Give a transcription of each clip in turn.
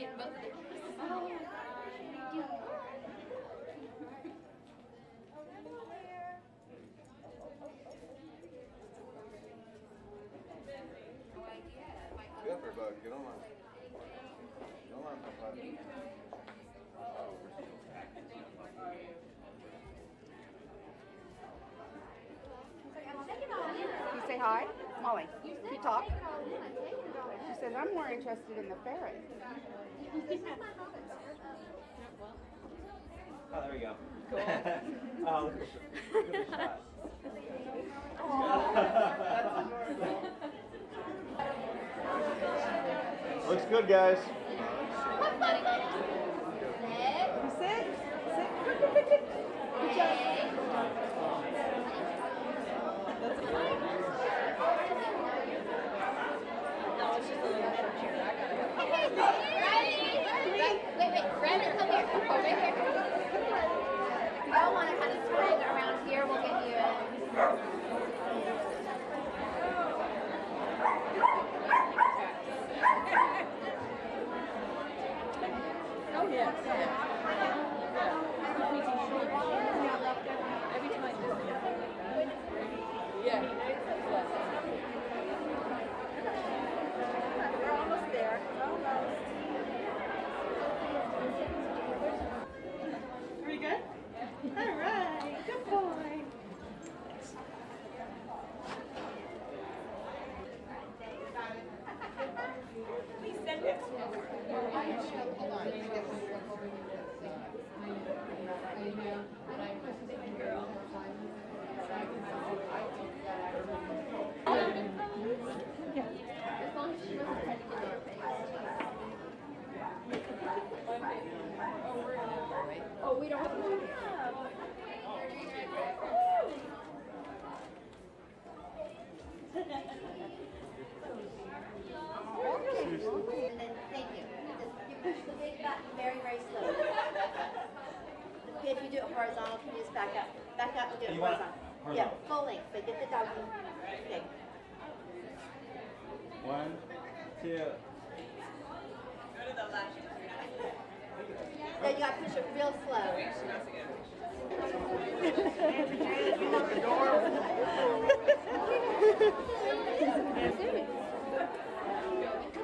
get both of the kisses. Oh, Get up there, bud. Get on line. Get on line, Papa. You say hi? Molly, can you talk? She says, I'm more interested in the ferret. Oh, there we go. Cool. Oh, look at the shot. Looks good, guys. Sit. Good job. Wait, Brandon, come here. Oh, right here. If you don't want to kind of spread around here, we'll get you in. Oh, yeah. Every time. Yeah. We're almost there. Almost. Pretty good? All right. Good boy. Please send it. As long as she wasn't trying to get her face. Oh, we don't have to. Thank you. You push the big button very, very slowly. If you do it horizontal, can you just back up? Back up and do it horizontal. Yeah, full length, but get the doggy. Okay. 1, 2. Go to the left. Then you got to push it real slow.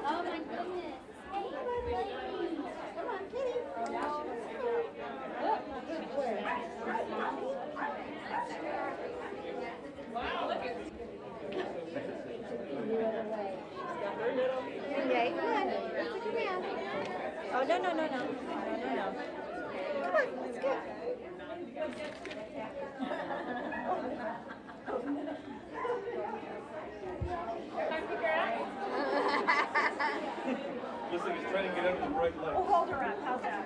Oh my goodness. Come on, kitty. Wow, look at Okay, come on. Let's take it down. Oh, no. Come on, let's go. Looks like he's trying to get under the bright light. Hold her up. How's that?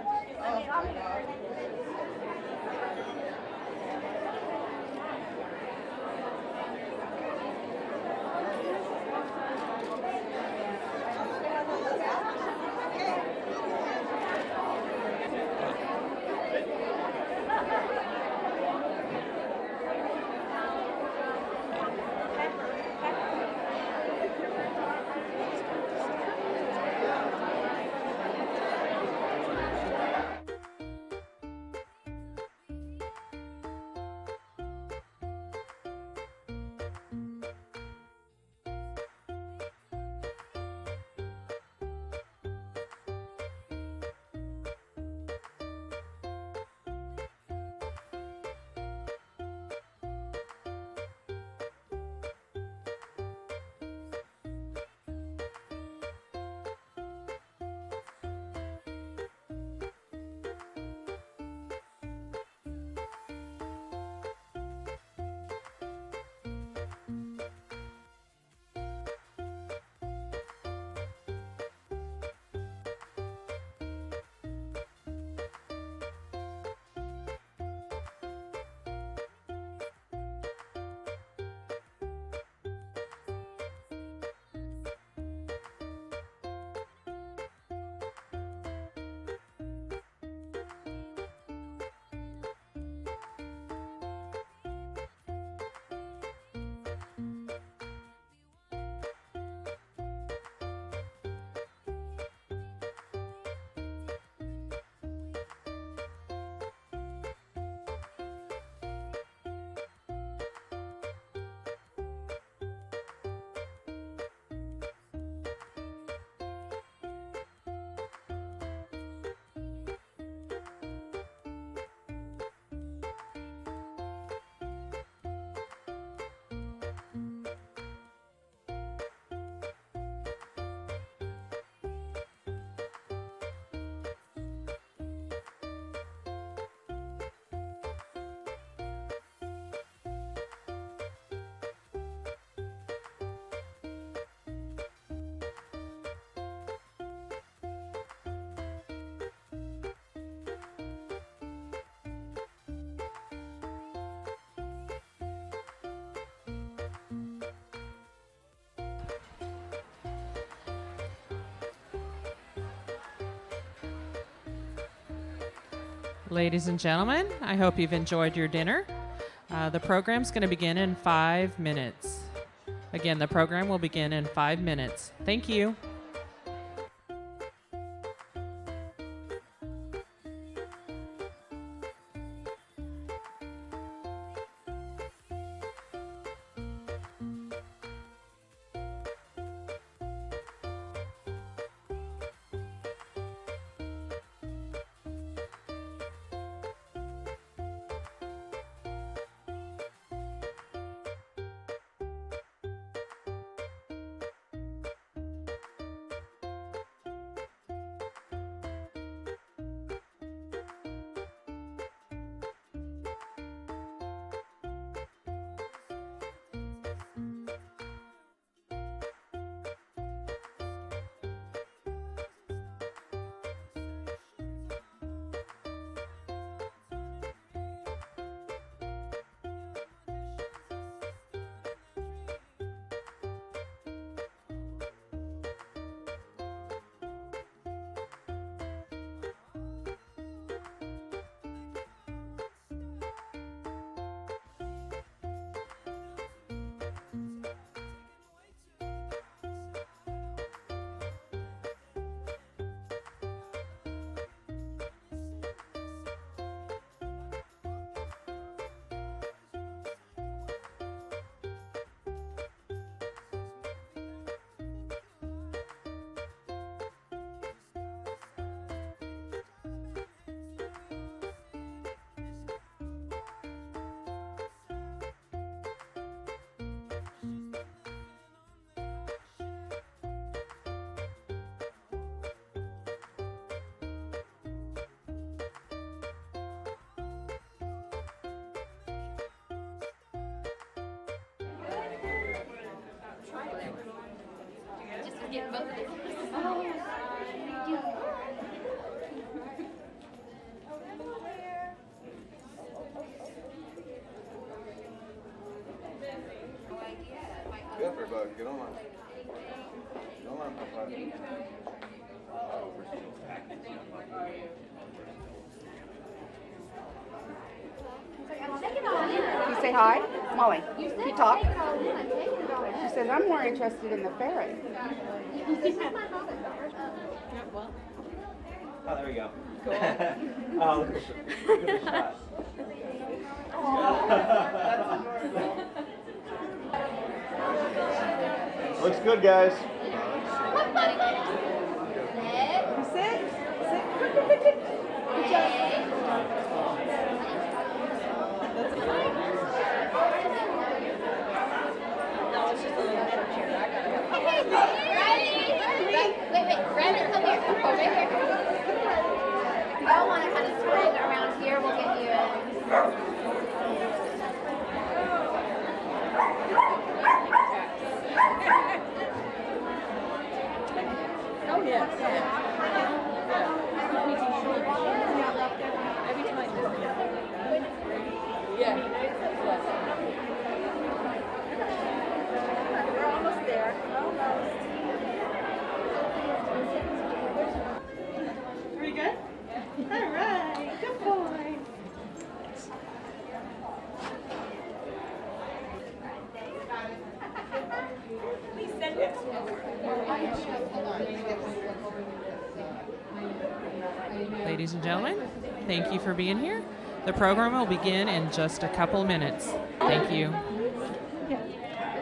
Ladies and gentlemen, I hope you've enjoyed your dinner. The program's going to begin in 5 minutes. Again, the program will begin in 5 minutes. Thank you. Just get both of them. Good for bug. Get on line. Get on line, Papa. You say hi, Molly. You talk. She says I'm more interested in the ferret. Oh, there we go. Cool. Oh, look at the shot. Looks good, guys. Sit. Good job. Wait, Brandon, come here. Oh, right here. If y'all want to kind of swing around here, we'll get you in. Oh, yes. Every time. Yeah. We're almost there. Almost. Pretty good? All right. Good boy. Please send it. Ladies and gentlemen, thank you for being here. The program will begin in just a couple minutes. Thank you. As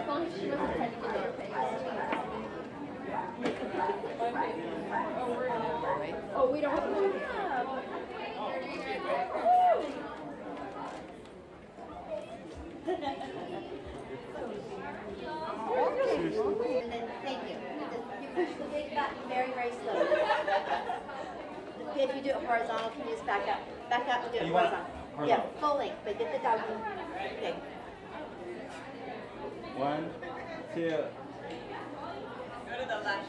long as she doesn't try to get her face. Oh, we don't have to. And then, thank you. You push the big button very, very slowly. If you do it horizontal, can you just back up? Back up and do it You want it horizontal. Yeah, full length, but get the doggy. Okay. 1, 2. Go to the left.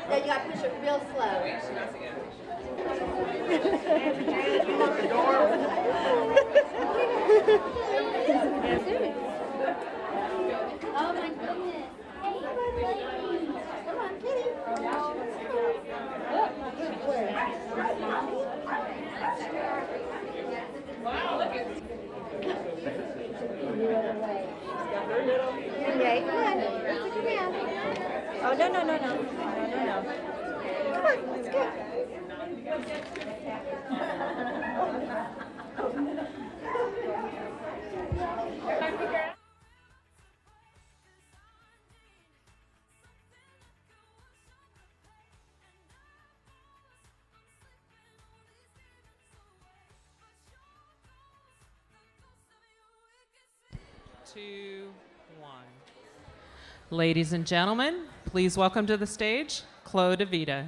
Then you gotta push it real slow. Oh my goodness. Hey, come on, kitty. no. Come on, let's go. Two, one. Ladies and gentlemen, please welcome to the stage, Chloe DeVita.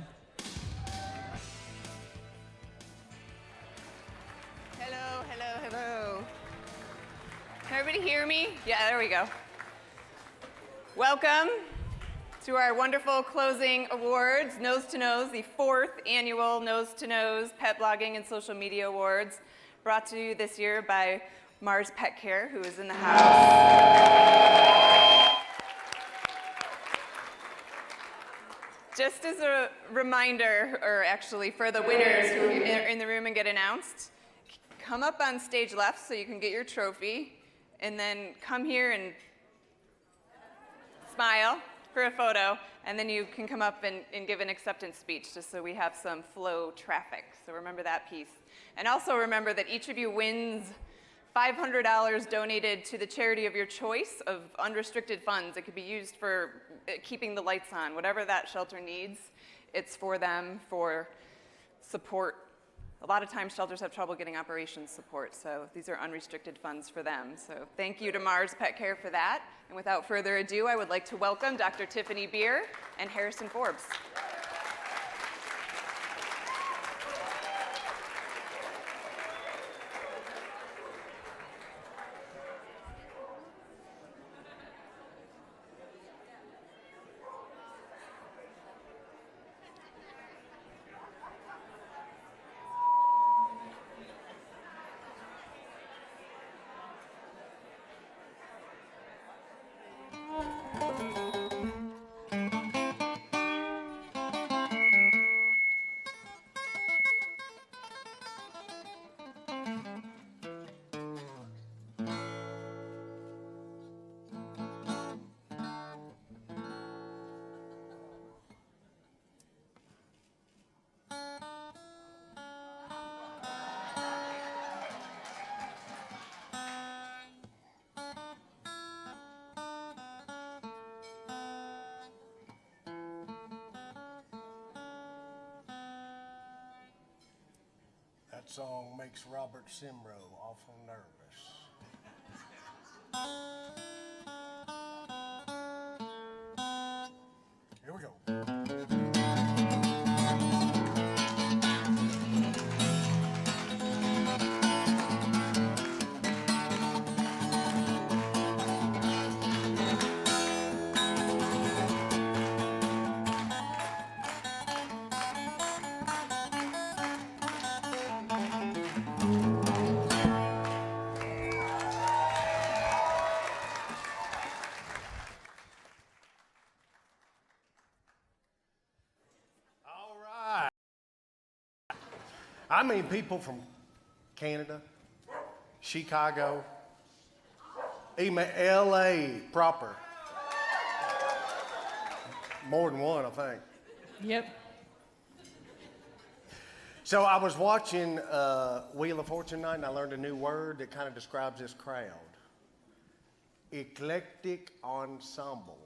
Hello. Can everybody hear me? Yeah, there we go. Welcome to our wonderful closing awards, Nose to Nose, the 4th annual Nose to Nose Pet Blogging and Social Media Awards, brought to you this year by Mars Petcare, who is in the house. Just as a reminder, or actually for the winners who are in the room and get announced, come up on stage left so you can get your trophy, and then come here and smile for a photo, and then you can come up and give an acceptance speech just so we have some flow traffic. So remember that piece. And also remember that each of you wins $500 donated to the charity of your choice of unrestricted funds. It could be used for keeping the lights on, whatever that shelter needs. It's for them, for support. A lot of times shelters have trouble getting operations support, so these are unrestricted funds for them. So thank you to Mars Petcare for that. And without further ado, I would like to welcome Dr. Tiffany Beer and Harrison Forbes. That song makes Robert Simrow awful nervous. Here we go. I mean, people from Canada, Chicago, even LA proper. More than one, I think. Yep. So I was watching Wheel of Fortune tonight, and I learned a new word that kind of describes this crowd. Eclectic ensemble.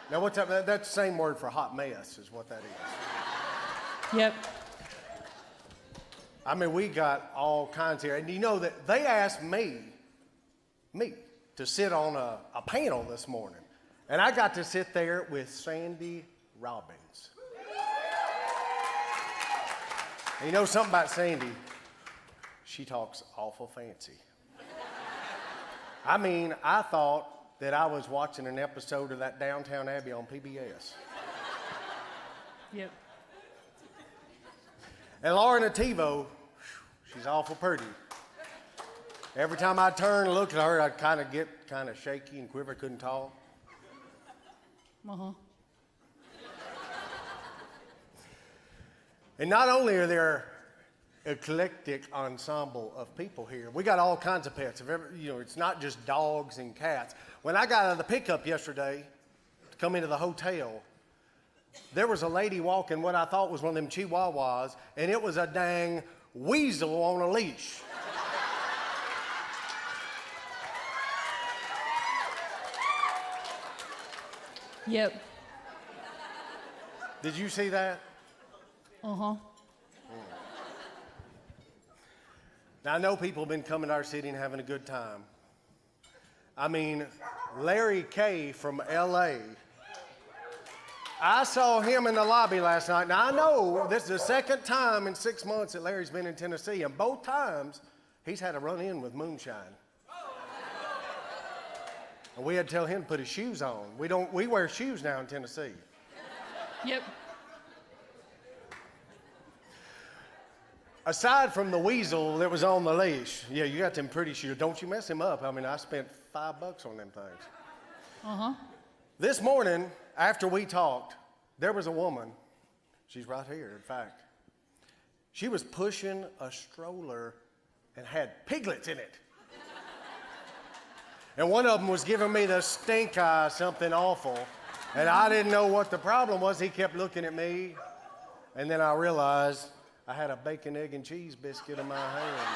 Now, what's that? That's the same word for hot mess is what that is. Yep. I mean, we got all kinds here. And you know that they asked me to sit on a panel this morning. And I got to sit there with Sandy Robbins. And you know something about Sandy? She talks awful fancy. I mean, I thought that I was watching an episode of that Downtown Abbey on PBS. Yep. And Laura Nativo, she's awful pretty. Every time I turn and look at her, I'd kind of get kind of shaky and quiver, couldn't talk. Uh-huh. And not only are there eclectic ensemble of people here, we got all kinds of pets. It's not just dogs and cats. When I got out of the pickup yesterday to come into the hotel, there was a lady walking what I thought was one of them chihuahuas, and it was a dang weasel on a leash. Yep. Did you see that? Uh-huh. Now, I know people have been coming to our city and having a good time. I mean, Larry K. from L.A., I saw him in the lobby last night. Now, I know this is the second time in 6 months that Larry's been in Tennessee, and both times he's had a run-in with moonshine. And we had to tell him to put his shoes on. We wear shoes now in Tennessee. Yep. Aside from the weasel that was on the leash, yeah, you got them pretty shoes. Don't you mess him up. I mean, I spent $5 on them things. Uh-huh. This morning, after we talked, there was a woman. She's right here, in fact. She was pushing a stroller and had piglets in it. And one of them was giving me the stink eye, something awful. And I didn't know what the problem was. He kept looking at me. And then I realized I had a bacon, egg, and cheese biscuit in my hand.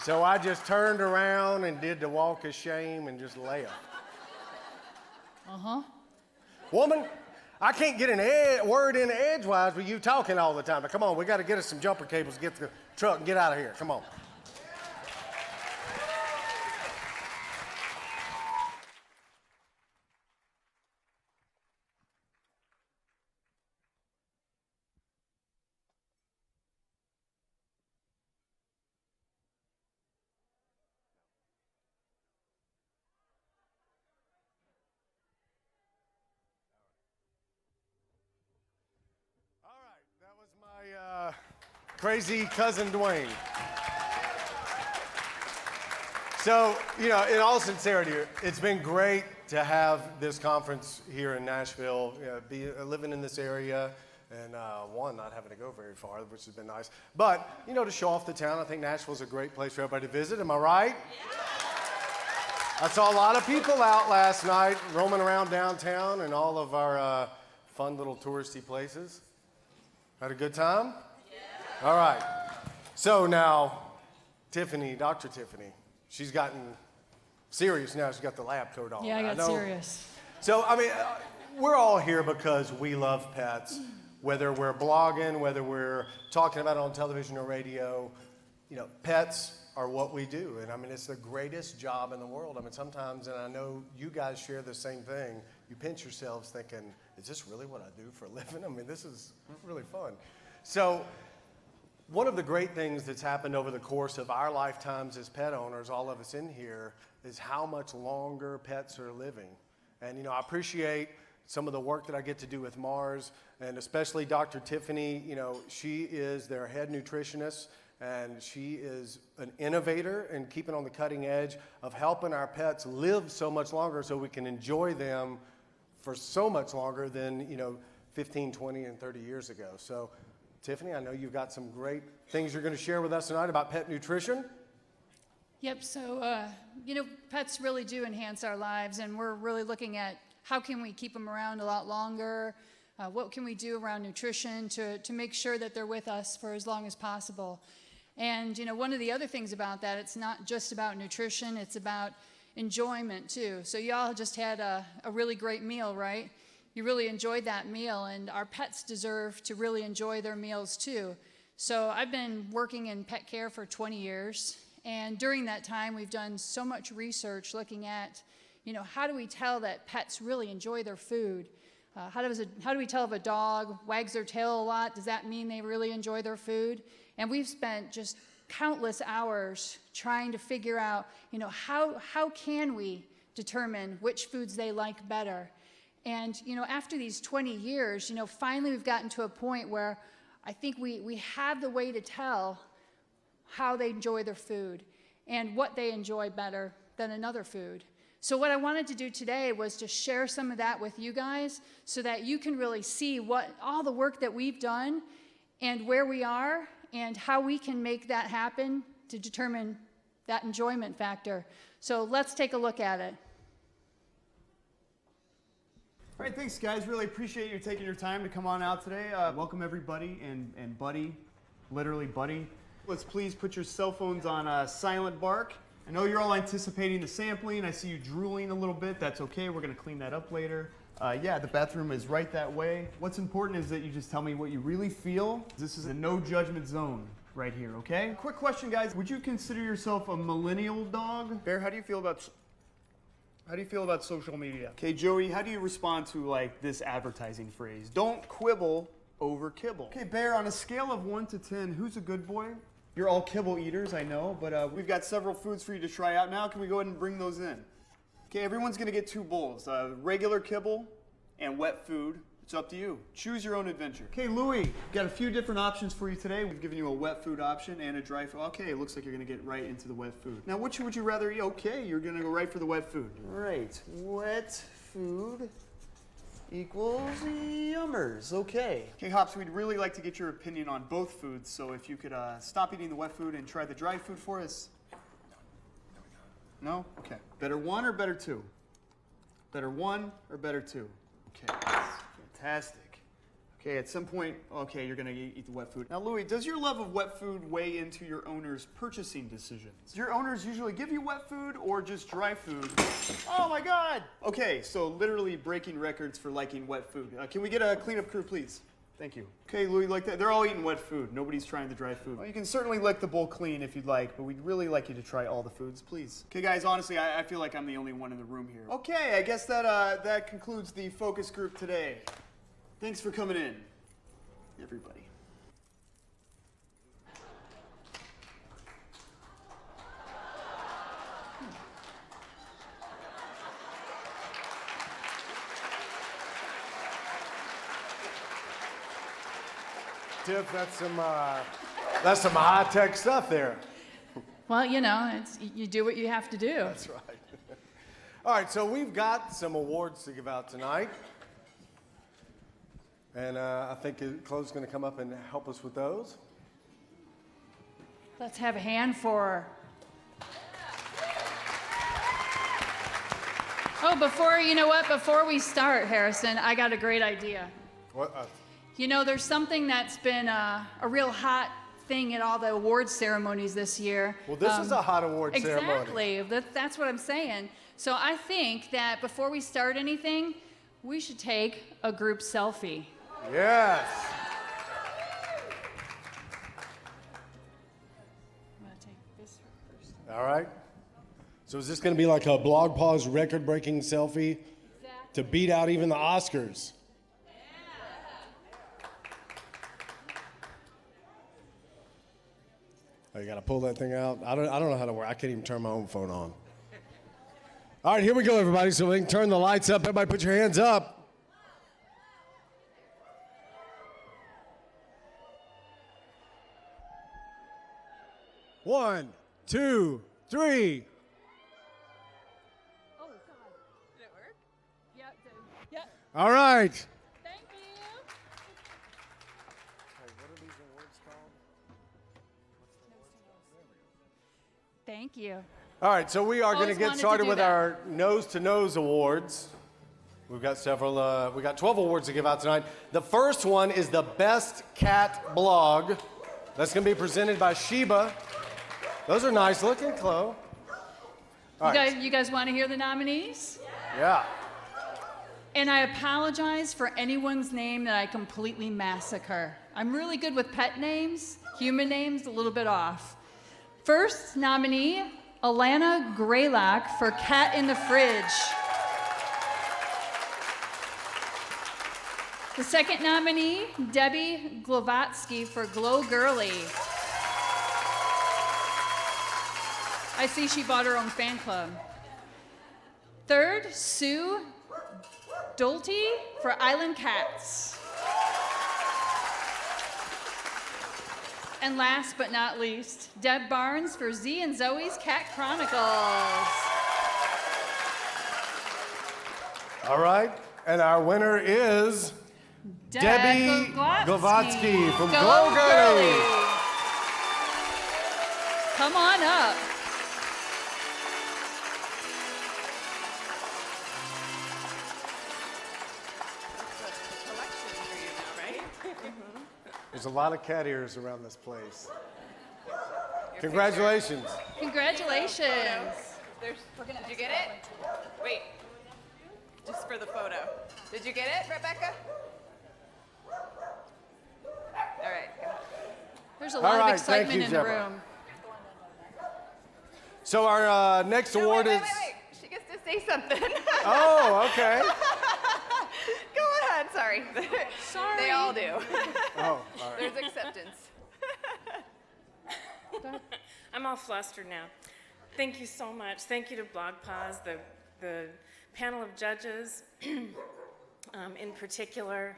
So I just turned around and did the walk of shame and just left. Uh-huh. Woman, I can't get an word in edgewise with you talking all the time. Now, come on, we got to get us some jumper cables, get the truck, and get out of here. Come on. My crazy cousin Dwayne. So, you know, in all sincerity, it's been great to have this conference here in Nashville, living in this area, and not having to go very far, which has been nice. But, you know, to show off the town, I think Nashville's a great place for everybody to visit. Am I right? Yeah. I saw a lot of people out last night roaming around downtown and all of our fun little touristy places. Had a good time? Yeah. All right. So now, Tiffany, Dr. Tiffany, she's gotten serious now. She's got the lab coat on. Yeah, I got serious. So, I mean, we're all here because we love pets, whether we're blogging, whether we're talking about it on television or radio. You know, pets are what we do. And, I mean, it's the greatest job in the world. I mean, sometimes, and I know you guys share the same thing, you pinch yourselves thinking, is this really what I do for a living? I mean, this is really fun. So one of the great things that's happened over the course of our lifetimes as pet owners, all of us in here, is how much longer pets are living. And, you know, I appreciate some of the work that I get to do with Mars, and especially Dr. Tiffany. You know, she is their head nutritionist, and she is an innovator and keeping on the cutting edge of helping our pets live so much longer so we can enjoy them for so much longer than, you know, 15, 20, and 30 years ago. So, Tiffany, I know you've got some great things you're going to share with us tonight about pet nutrition. Yep, so, you know, pets really do enhance our lives, and we're really looking at how can we keep them around a lot longer, what can we do around nutrition to make sure that they're with us for as long as possible. And, you know, one of the other things about that, it's not just about nutrition, it's about enjoyment too. So y'all just had a really great meal, right? You really enjoyed that meal, and our pets deserve to really enjoy their meals too. So I've been working in pet care for 20 years, and during that time we've done so much research looking at, you know, how do we tell that pets really enjoy their food? How do we tell if a dog wags their tail a lot? Does that mean they really enjoy their food? And we've spent just countless hours trying to figure out, you know, how can we determine which foods they like better? And, you know, after these 20 years, you know, finally we've gotten to a point where I think we have the way to tell how they enjoy their food and what they enjoy better than another food. So what I wanted to do today was to share some of that with you guys so that you can really see what all the work that we've done and where we are and how we can make that happen to determine that enjoyment factor. So let's take a look at it. All right, thanks guys. Really appreciate you taking your time to come on out today. Welcome everybody and Buddy, literally Buddy. Let's please put your cell phones on silent bark. I know you're all anticipating the sampling. I see you drooling a little bit. That's okay. We're gonna clean that up later. Yeah, the bathroom is right that way. What's important is that you just tell me what you really feel. This is a no judgment zone right here, okay? Quick question, guys. Would you consider yourself a millennial dog? Bear, how do you feel about social media? Okay, Joey, how do you respond to like this advertising phrase? Don't quibble over kibble. Okay, Bear, on a scale of 1 to 10, who's a good boy? You're all kibble eaters, I know, but we've got several foods for you to try out now. Can we go ahead and bring those in? Okay, everyone's gonna get 2 bowls, regular kibble and wet food. It's up to you. Choose your own adventure. Okay, Louie, got a few different options for you today. We've given you a wet food option and a dry food. Okay, it looks like you're gonna get right into the wet food. Now, which would you rather eat? Okay, you're gonna go right for the wet food. Right, wet food equals yummers. Okay. Okay, Hops, we'd really like to get your opinion on both foods, so if you could stop eating the wet food and try the dry food for us. No? Okay. Better 1 or better 2? Better 1 or better 2? Okay, fantastic. Okay, at some point, okay, you're gonna eat the wet food. Now, Louie, does your love of wet food weigh into your owner's purchasing decisions? Do your owners usually give you wet food or just dry food? Oh my God! Okay, so literally breaking records for liking wet food. Can we get a cleanup crew, please? Thank you. Okay, Louie, like that. They're all eating wet food. Nobody's trying the dry food. Well, you can certainly lick the bowl clean if you'd like, but we'd really like you to try all the foods, please. Okay, guys, honestly, I feel like I'm the only one in the room here. Okay, I guess that concludes the focus group today. Thanks for coming in, everybody. Tiff, that's some high-tech stuff there. Well, you know, you do what you have to do. That's right. All right, so we've got some awards to give out tonight. And I think Chloe's going to come up and help us with those. Let's have a hand for. Oh, before we start, Harrison, I got a great idea. What? You know, there's something that's been a real hot thing at all the awards ceremonies this year. Well, this is a hot award ceremony. Exactly. That's what I'm saying. So I think that before we start anything, we should take a group selfie. Yes. I'm going to take this first. All right. So is this going to be like a BlogPaws record-breaking selfie to beat out even the Oscars? Oh, you got to pull that thing out? I don't know how to work. I can't even turn my own phone on. All right, here we go, everybody. So we can turn the lights up. Everybody put your hands up. One, two, three. Oh, God. Did it work? Yeah, it did. Yep. All right. Thank you. Hey, what are these awards called? Thank you. All right, so we are going to Always get wanted to started do with that. our nose-to-nose awards. We've got several, we got 12 awards to give out tonight. The first one is the Best Cat Blog. That's going to be presented by Sheba. Those are nice looking, Chloe. All right. You guys want to hear the nominees? Yeah. And I apologize for anyone's name that I completely massacre. I'm really good with pet names, human names, a little bit off. First nominee, Alana Graylock for Cat in the Fridge. The second nominee, Debbie Glovatsky for Glow Girly. I see she bought her own fan club. Third, Sue Dolte for Island Cats. And last but not least, Deb Barnes for Z and Zoe's Cat Chronicles. All right, and our winner is Debbie Glovatsky from Glow Girly. Come on up. There's a lot of cat ears around this place. Congratulations. Congratulations. Did you get it? Wait. Just for the photo. Did you get it, Rebecca? All right. Go. There's a lot All of right, excitement thank you, in the Deborah. room. So our next No, award wait, is. wait. She gets to say something. Oh, okay. Go ahead. Sorry. Sorry. They all do. Oh, all right. There's acceptance. I'm all flustered now. Thank you so much. Thank you to BlogPaws, the panel of judges, in particular,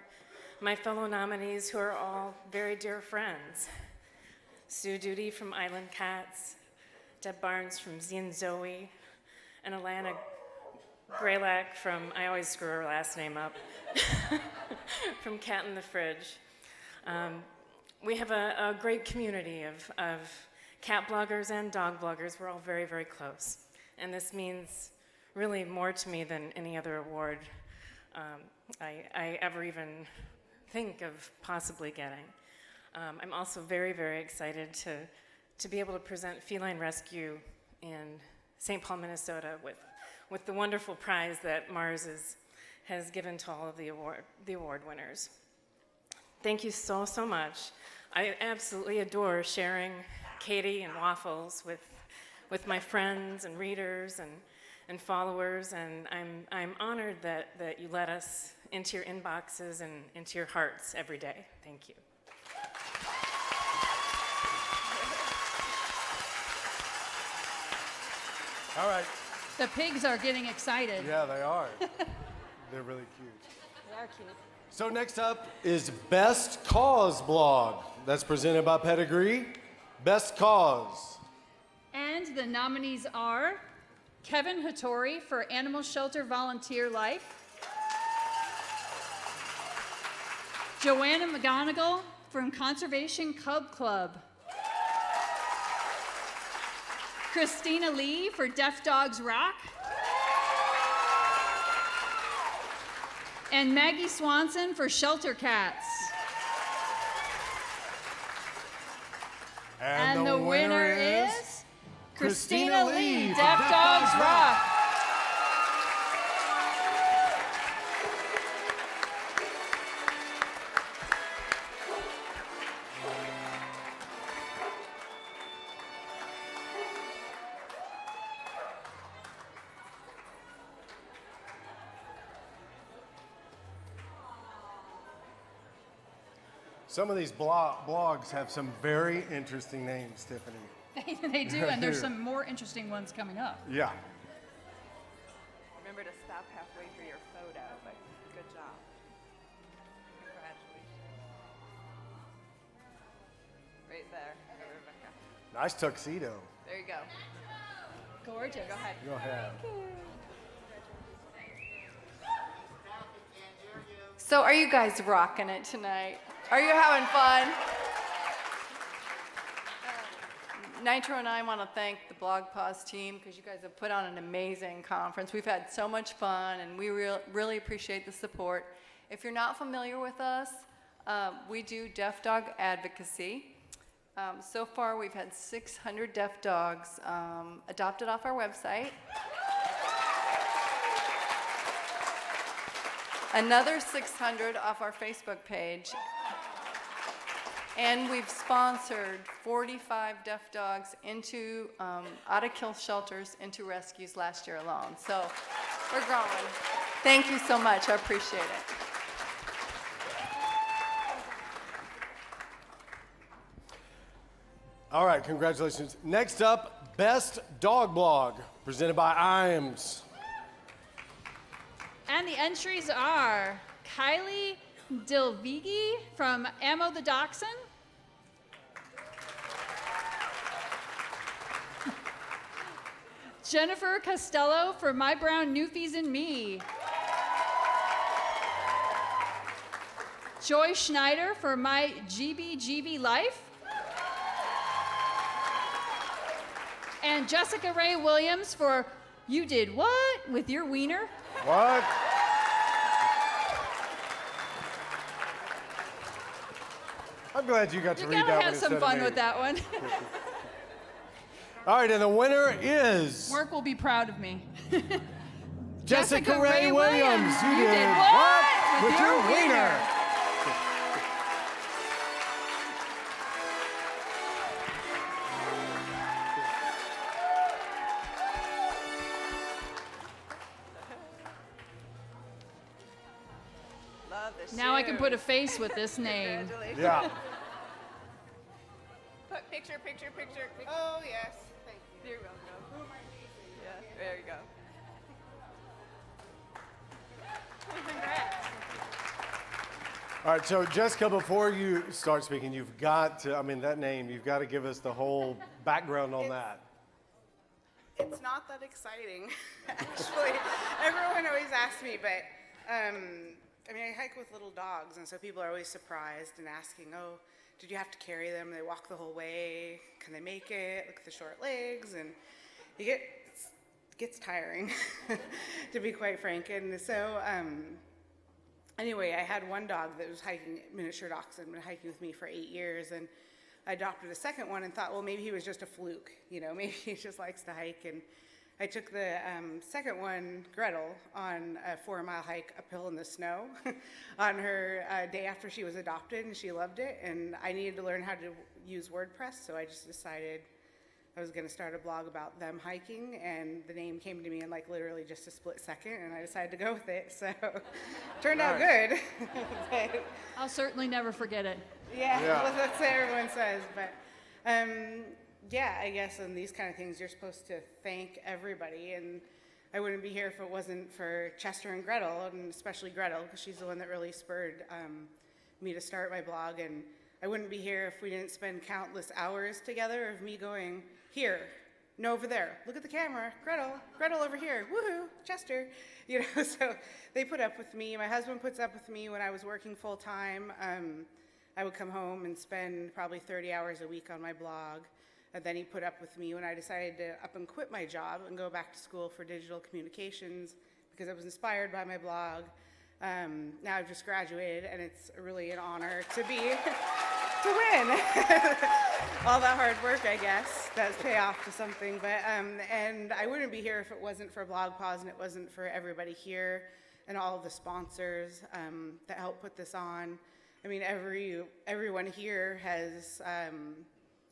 my fellow nominees who are all very dear friends. Sue Duty from Island Cats, Deb Barnes from Zine Zoe, and Alana Graylak from, I always screw her last name up, from Cat in the Fridge. We have a great community of cat bloggers and dog bloggers. We're all very, very close. And this means really more to me than any other award I ever even think of possibly getting. I'm also very, very excited to be able to present Feline Rescue in St. Paul, Minnesota with the wonderful prize that Mars has given to all of the award winners. Thank you so, so much. I absolutely adore sharing Katie and Waffles with my friends and readers and followers, and I'm honored that you let us into your inboxes and into your hearts every day. Thank you. All right. The pigs are getting excited. Yeah, they are. They're really cute. They are cute. So next up is Best Cause blog. That's presented by Pedigree. Best Cause. And the nominees are Kevin Hattori for Animal Shelter Volunteer Life, Joanna McGonigal from Conservation Cub Club, Christina Lee for Deaf Dogs Rock, and Maggie Swanson for Shelter Cats. And the winner is Christina Lee, Deaf Dogs Rock. Some of these blogs have some very interesting names, Tiffany. They do, and there's some more interesting ones coming up. Yeah. Remember to stop halfway through your photo, but good job. Congratulations. Right there, Rebecca. Nice tuxedo. There you go. Gorgeous. Go ahead. Go ahead. So are you guys rocking it tonight? Are you having fun? Nitro and I want to thank the BlogPaws team because you guys have put on an amazing conference. We've had so much fun, and we really appreciate the support. If you're not familiar with us, we do deaf dog advocacy. So far, we've had 600 deaf dogs adopted off our website. Another 600 off our Facebook page. And we've sponsored 45 deaf dogs into out-of-kill shelters into rescues last year alone. So we're growing. Thank you so much. I appreciate it. All right, congratulations. Next up, Best Dog Blog, presented by IAMS. And the entries are Kylie Dilvigi from Ammo the Dachshund, Jennifer Costello for My Brown Newfies and Me, Joy Schneider for My GB Life, and Jessica Ray Williams for You Did What with Your Wiener? What? I'm glad you got to You read gotta that one have some instead of fun me. with that one. All right, and the winner is Mark will be proud of me. Jessica Ray Williams. You did what? With your wiener. Love the Now I can shoe. put a face with this name. Congratulations. Yeah. Put picture. Oh, yes. Thank you. You're welcome. Yeah, there you go. All right, so Jessica, before you start speaking, you've got to, I mean, that name, you've got to give us the whole background on that. It's not that exciting, actually. Everyone always asks me, but I mean, I hike with little dogs, and so people are always surprised and asking, oh, did you have to carry them? They walk the whole way. Can they make it? Look at the short legs. And it gets tiring, to be quite frank. And so anyway, I had one dog that was hiking, miniature dachshund, been hiking with me for 8 years, and I adopted a second one and thought, well, maybe he was just a fluke, maybe he just likes to hike. And I took the second one, Gretel, on a 4-mile hike uphill in the snow on her day after she was adopted, and she loved it. And I needed to learn how to use WordPress, so I just decided I was going to start a blog about them hiking, and the name came to me in literally just a split second, and I decided to go with it. So turned out good. But, I'll certainly never forget it. yeah, well, that's what everyone says. But yeah, I guess in these kind of things, you're supposed to thank everybody. And I wouldn't be here if it wasn't for Chester and Gretel, and especially Gretel, because she's the one that really spurred me to start my blog. And I wouldn't be here if we didn't spend countless hours together of me going, here, no, over there, look at the camera, Gretel over here, woohoo, Chester. So they put up with me. My husband puts up with me when I was working full time. I would come home and spend probably 30 hours a week on my blog. And then he put up with me when I decided to up and quit my job and go back to school for digital communications because I was inspired by my blog. Now I've just graduated, and it's really an honor to win. All that hard work, I guess, does pay off to something. But and I wouldn't be here if it wasn't for BlogPaws and it wasn't for everybody here and all of the sponsors that helped put this on. I mean, everyone here has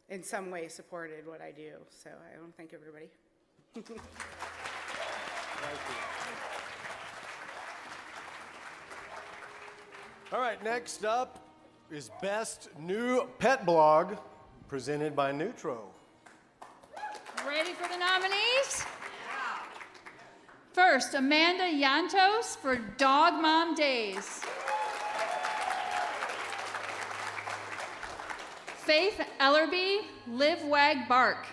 in some way supported what I do. So I want to thank everybody. Thank you. All right, next up is Best New Pet Blog, presented by Neutro. Ready for the nominees? First, Amanda Yantos for Dog Mom Days. Faith Ellerby, Live Wag Bark.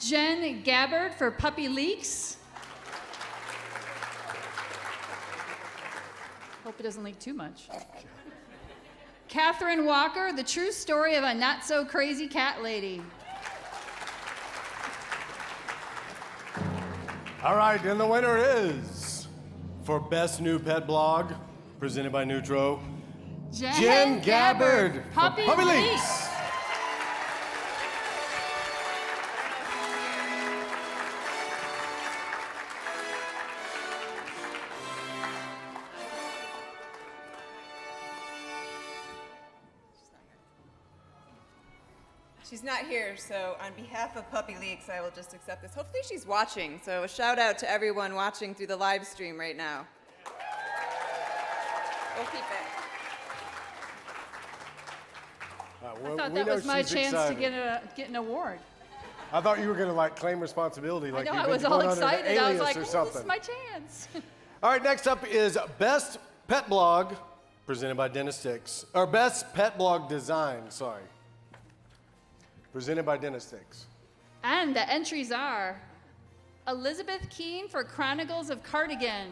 Jen Gabbard for Puppy Leaks. Hope it doesn't leak too much. Catherine Walker, The True Story of a Not So Crazy Cat Lady. All right, and the winner is, for Best New Pet Blog, presented by Neutro, Jen Gabbard for Puppy Puppy Leaks. Leaks. She's not here, so on behalf of Puppy Leaks, I will just accept this. Hopefully she's watching, so a shout out to everyone watching through the live stream right now. We'll keep it. I thought that was my chance to get an award. I thought you were going to claim responsibility, like I know, you've I been was all going under an excited. I was alias like, or oh, this something. is my chance. All right, next up is Best Pet Blog, presented by Dennis Sticks. Or Best Pet Blog Design, sorry. Presented by Dennis Sticks. And the entries are Elizabeth Keene for Chronicles of Cardigan.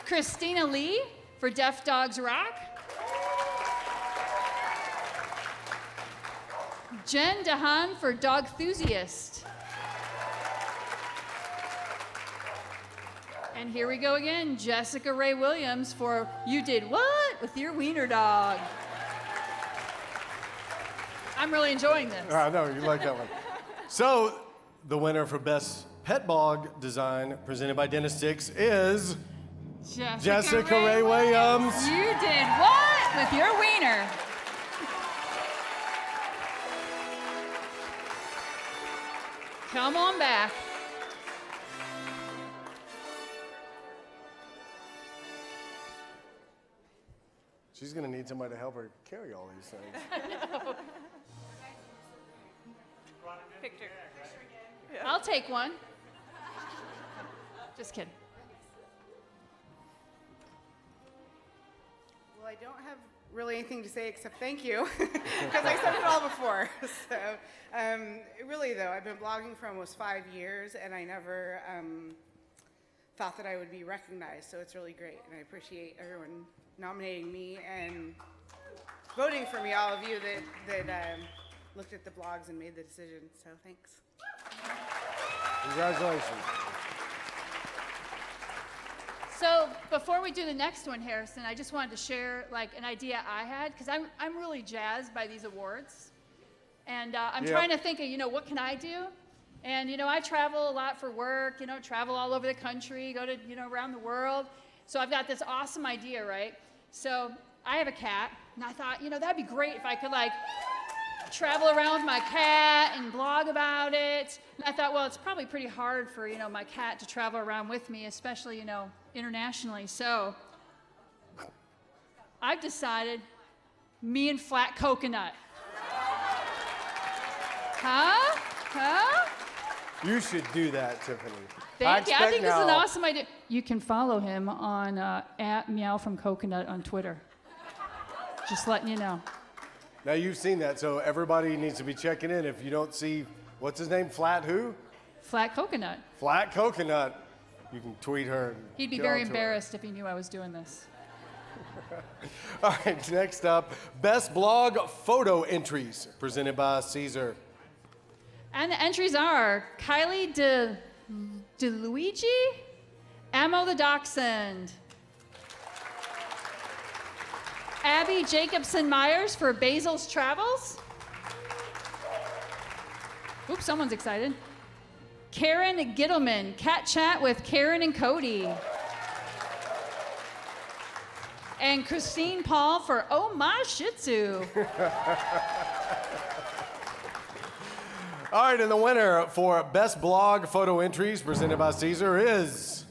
Christina Lee for Deaf Dogs Rock. Jen DeHaan for Dog Enthusiast. And here we go again, Jessica Ray Williams for You Did What with Your Wiener Dog. I'm really enjoying this. I know, you like that one. So, the winner for Best Pet Blog Design, presented by Dennis Sticks, is Jessica Ray Williams. You did what with your wiener? Come on back. She's going to need somebody to help her carry all these things. Picture. I'll take one. Just kidding. Well, I don't have really anything to say except thank you, because I said it all before. So, really though, I've been blogging for almost 5 years, and I never thought that I would be recognized. So it's really great, and I appreciate everyone nominating me and voting for me. All of you that looked at the blogs and made the decision. So thanks. Congratulations. So before we do the next one, Harrison, I just wanted to share like an idea I had, because I'm really jazzed by these awards, and I'm trying to think of what can I do, and I travel a lot for work, travel all over the country, go to around the world, so I've got this awesome idea, right? So I have a cat, and I thought that'd be great if I could like travel around with my cat and blog about it. And I thought, well, it's probably pretty hard for my cat to travel around with me, especially internationally. So I've decided me and Flat Coconut. Huh? You should do that, Tiffany. Thank you. I think this is an awesome idea. You can follow him on @meowfromcoconut on Twitter. Just letting you know. Now you've seen that, so everybody needs to be checking in. If you don't see, what's his name? Flat who? Flat Coconut. Flat Coconut. You can tweet her. And He'd be get very onto her. embarrassed if he knew I was doing this. All right, next up, Best Blog Photo Entries, presented by Caesar. And the entries are Kylie DeLuigi, Ammo the Dachshund, Abby Jacobson Myers for Basil's Travels. Oops, someone's excited. Karen Gittleman, Cat Chat with Karen and Cody. And Christine Paul for Oh My Shih Tzu. All right, and the winner for Best Blog Photo Entries, presented by Caesar, is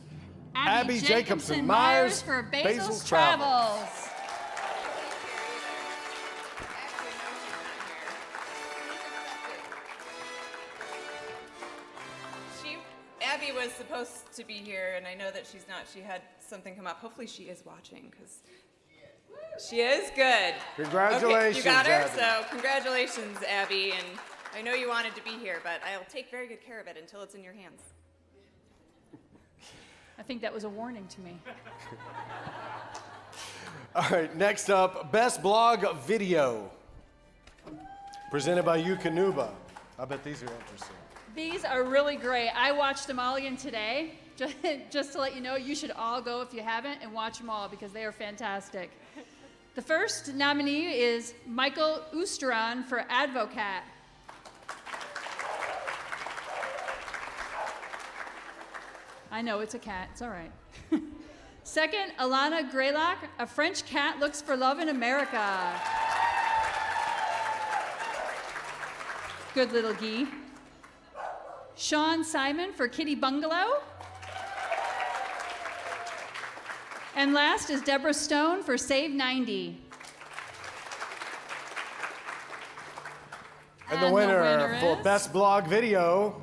Abby Jacobson Myers for Basil's Travels. Abby was supposed to be here, and I know that she's not. She had something come up. Hopefully she is watching, because she is good. Congratulations, okay, you got her? Abby. So congratulations, Abby. And I know you wanted to be here, but I'll take very good care of it until it's in your hands. I think that was a warning to me. All right, next up, Best Blog Video, presented by Yukanuba. I bet these are interesting. These are really great. I watched them all again today. Just to let you know, you should all go if you haven't and watch them all because they are fantastic. The first nominee is Michael Oosteron for Advocat. I know, it's a cat. It's all right. Second, Alana Greylock, A French Cat Looks for Love in America. Good little Guy. Sean Simon for Kitty Bungalow. And last is Deborah Stone for Save 90. And the winner for Best Blog Video,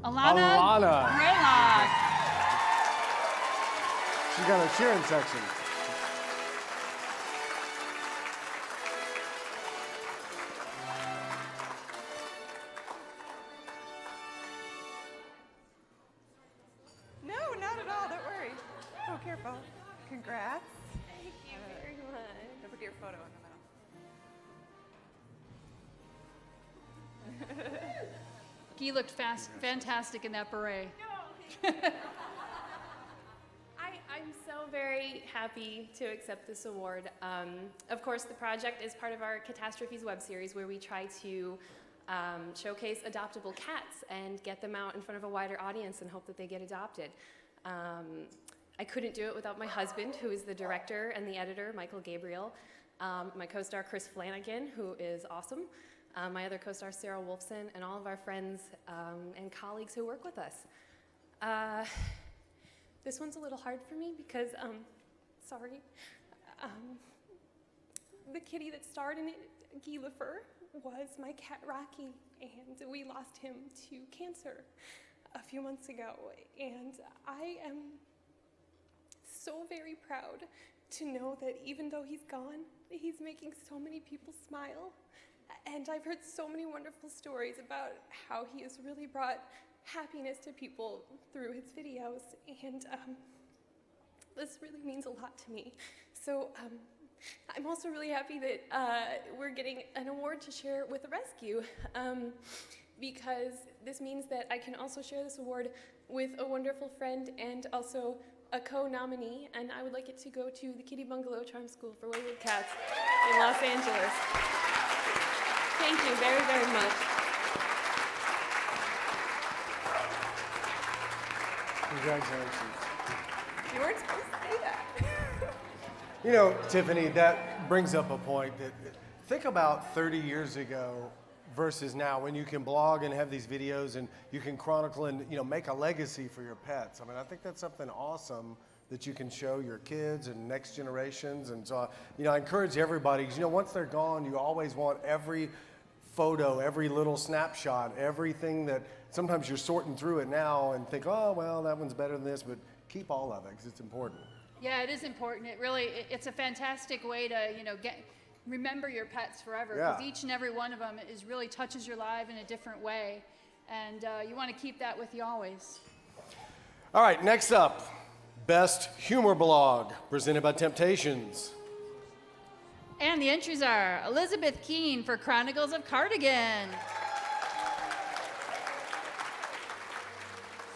Alana Greylock. She's got a cheering section. No, not at all. Don't worry. Oh, careful. Congrats. Thank you very much. Don't forget your photo in the middle. Guy looked fantastic in that beret. happy to accept this award. Of course, the project is part of our Catastrophes web series where we try to showcase adoptable cats and get them out in front of a wider audience and hope that they get adopted. I couldn't do it without my husband, who is the director and the editor, Michael Gabriel, my co-star Chris Flanagan, who is awesome, my other co-star Sarah Wolfson, and all of our friends and colleagues who work with us. This one's a little hard for me because, sorry, the kitty that starred in it, Guy Lefeur, was my cat Rocky, and we lost him to cancer a few months ago, and I am so very proud to know that even though he's gone, he's making so many people smile. And I've heard so many wonderful stories about how he has really brought happiness to people through his videos, and this really means a lot to me. So I'm also really happy that we're getting an award to share with the rescue, because this means that I can also share this award with a wonderful friend and also a co-nominee, and I would like it to go to the Kitty Bungalow Charm School for Wayward Cats in Los Angeles. Thank you very, very much. Congratulations. You weren't supposed to say that. You know, Tiffany, that brings up a point that think about 30 years ago versus now, when you can blog and have these videos and you can chronicle and, you know, make a legacy for your pets. I mean, I think that's something awesome that you can show your kids and next generations. And so, you know, I encourage everybody, because, you know, once they're gone, you always want every photo, every little snapshot, everything that sometimes you're sorting through it now and think, oh, well, that one's better than this, but keep all of it because it's important. Yeah, it is important. It's a fantastic way to, you know, remember your pets forever, because each and every one of them really touches your life in a different way, and you want to keep that with you always. All right, next up, Best Humor Blog, presented by Temptations. And the entries are Elizabeth Keene for Chronicles of Cardigan,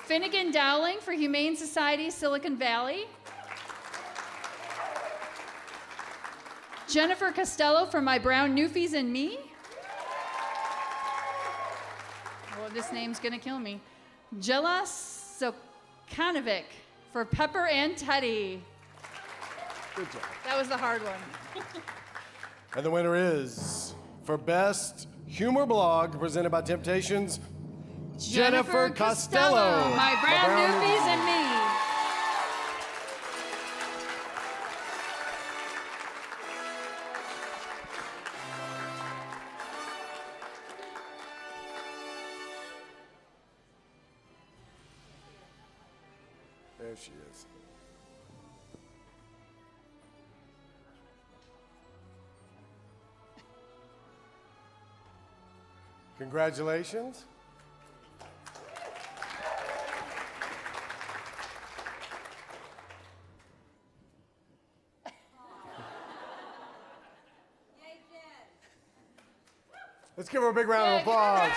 Finnegan Dowling for Humane Society Silicon Valley, Jennifer Costello for My Brown Newfies and Me. Oh, this name's gonna kill me. Jela Sokanovic for Pepper and Teddy. Good job. That was the hard one. And the winner is, for Best Humor Blog, presented by Temptations, Jennifer Costello. My Brown Newfies and Me. There she is. Congratulations. Let's give her a big round of applause.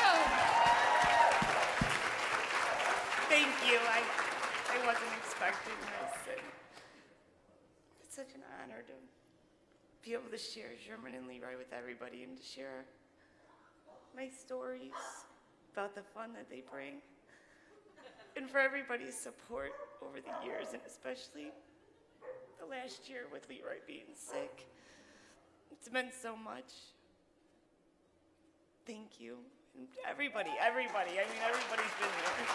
Thank you. I wasn't expecting this. It's such an honor to be able to share Sherman and Leroy with everybody and to share my stories about the fun that they bring. And for everybody's support over the years, and especially the last year with Leroy being sick. It's meant so much. Thank you. And everybody. I mean, everybody's been there.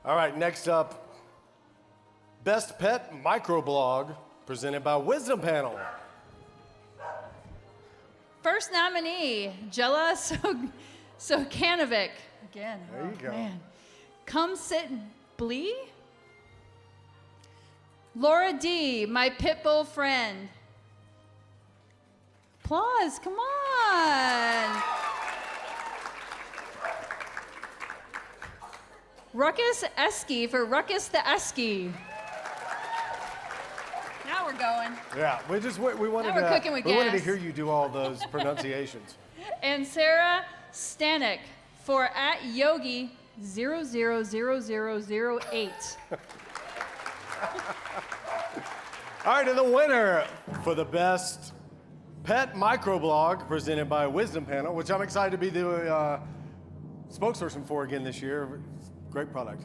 All right, next up, Best Pet Microblog, presented by Wisdom Panel. First nominee, Jela Sokanovic. Again. There you go. Man. Come Sit Blee. Laura D, my pit bull friend. Applause, come on. Ruckus Esky for Ruckus the Esky. Now we're going. Yeah, we wanted Now we're cooking with we wanted to gas. hear you do all those pronunciations. And Sarah Stanek for @Yogi000008. All right, and the winner for the best pet microblog presented by Wisdom Panel, which I'm excited to be the spokesperson for again this year. Great product.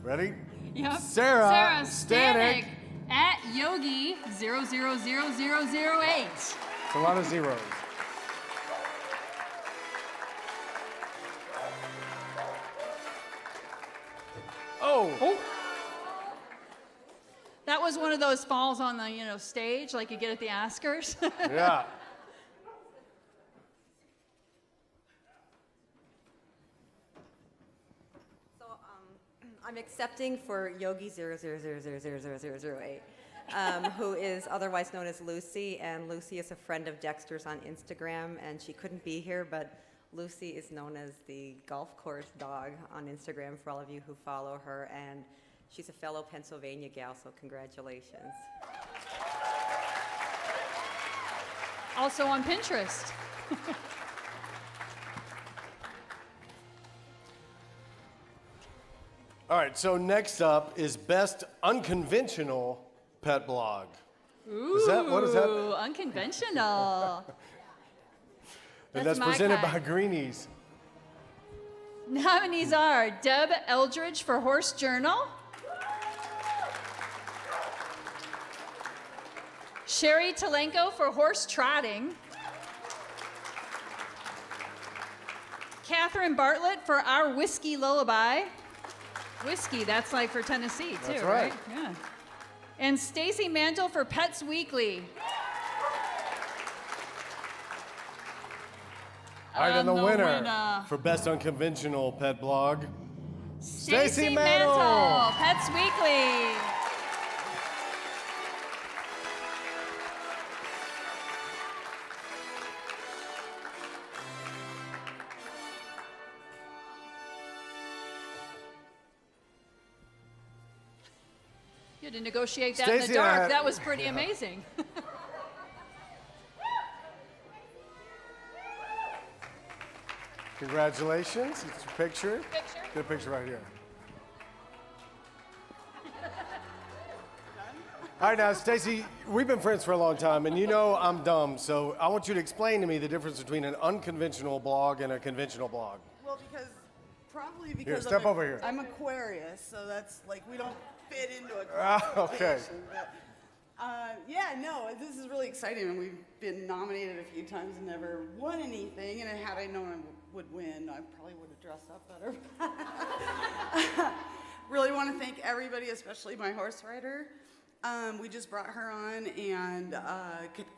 Ready? Yep. Sarah Stanek @Yogi000008. It's a lot of zeros. Oh. That was one of those falls on the stage like you get at the Oscars. Yeah. So I'm accepting for Yogi 00000008, who is otherwise known as Lucy, and Lucy is a friend of Dexter's on Instagram, and she couldn't be here, but Lucy is known as the golf course dog on Instagram for all of you who follow her, and she's a fellow Pennsylvania gal, so congratulations. Also on Pinterest. All right, so next up is best unconventional pet blog. Ooh, What is that? unconventional. And That's that's my presented kind. by Greenies. Nominees are Deb Eldridge for Horse Journal, Sherry Talenko for Horse Trotting, Catherine Bartlett for Our Whiskey Lullaby. Whiskey, that's like for Tennessee, too, That's right? right. Yeah. And Stacy Mantle for Pets Weekly. All right, and the winner winner. for best unconventional pet blog, Stacy Mantle. Mantle, Pets Weekly. You had to negotiate that in Stacy, the dark. I- That was pretty amazing. Congratulations. It's your picture. Get a picture right here. All right, now, Stacy, we've been friends for a long time, and you know I'm dumb, so I want you to explain to me the difference between an unconventional blog and a conventional blog. Well, probably Here, because step over here. I'm Aquarius, so that's like we don't fit into a Ah, okay. classification, but, yeah, no, this is really exciting, and we've been nominated a few times and never won anything. And had I known I would win, I probably would have dressed up better. Really want to thank everybody, especially my horse rider. We just brought her on, and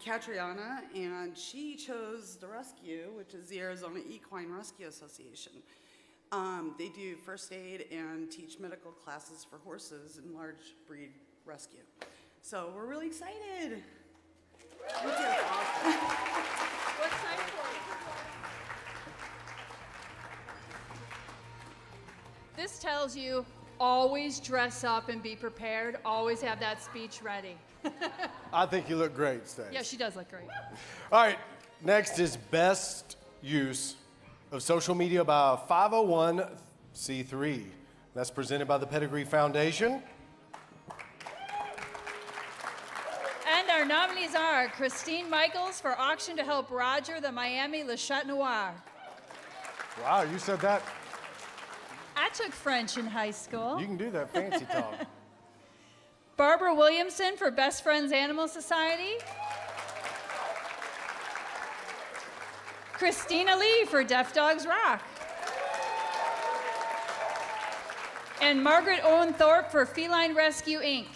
Catriona, and she chose the rescue, which is the Arizona Equine Rescue Association. They do first aid and teach medical classes for horses in large breed rescue. So we're really excited. Thank you. What's nice for you? This tells you always dress up and be prepared. Always have that speech ready. I think you look great, Stacy. Yeah, she does look great. All right, next is best use of social media by a 501c3. That's presented by the Pedigree Foundation. And our nominees are Christine Michaels for Auction to Help Roger the Miami Le Chat Noir. Wow, you said that. I took French in high school. You can do that fancy talk. Barbara Williamson for Best Friends Animal Society. Christina Lee for Deaf Dogs Rock. And Margaret Owen Thorpe for Feline Rescue, Inc.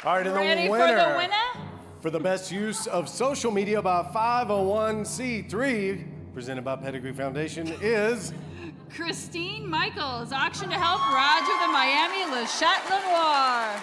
All right, and Ready the for winner, the winner? for the best use of social media by 501c3, presented by Pedigree Foundation, is Christine Michaels, Auction to Help Roger the Miami Le Chat Noir.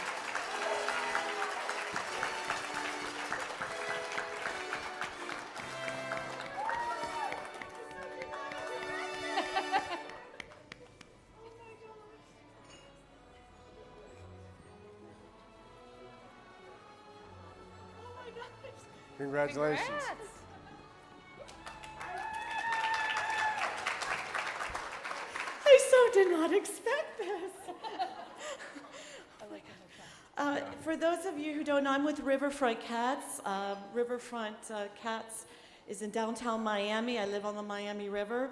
Congratulations. Congrats. I so did not expect this. For those of you who don't know, I'm with Riverfront Cats. Riverfront Cats is in downtown Miami. I live on the Miami River.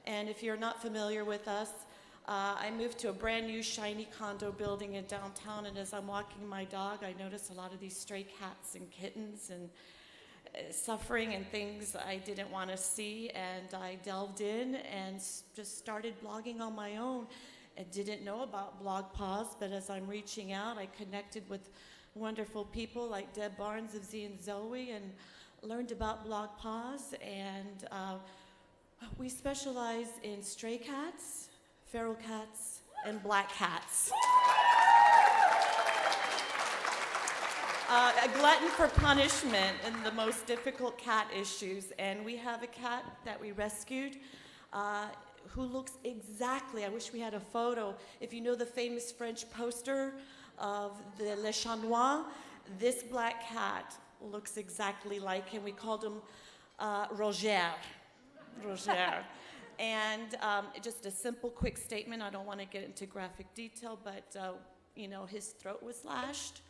And if you're not familiar with us, I moved to a brand new shiny condo building in downtown, and as I'm walking my dog, I notice a lot of these stray cats and kittens and suffering and things I didn't want to see, and I delved in and just started blogging on my own. I didn't know about BlogPaws, but as I'm reaching out, I connected with wonderful people like Deb Barnes of Z and Zoe and learned about BlogPaws, and we specialize in stray cats, feral cats, and black cats. A glutton for punishment in the most difficult cat issues, and we have a cat that we rescued who looks exactly, I wish we had a photo, if you know the famous French poster of the Le Chat Noir, this black cat looks exactly like him. We called him Roger. And just a simple, quick statement. I don't want to get into graphic detail, but you know, his throat was lashed.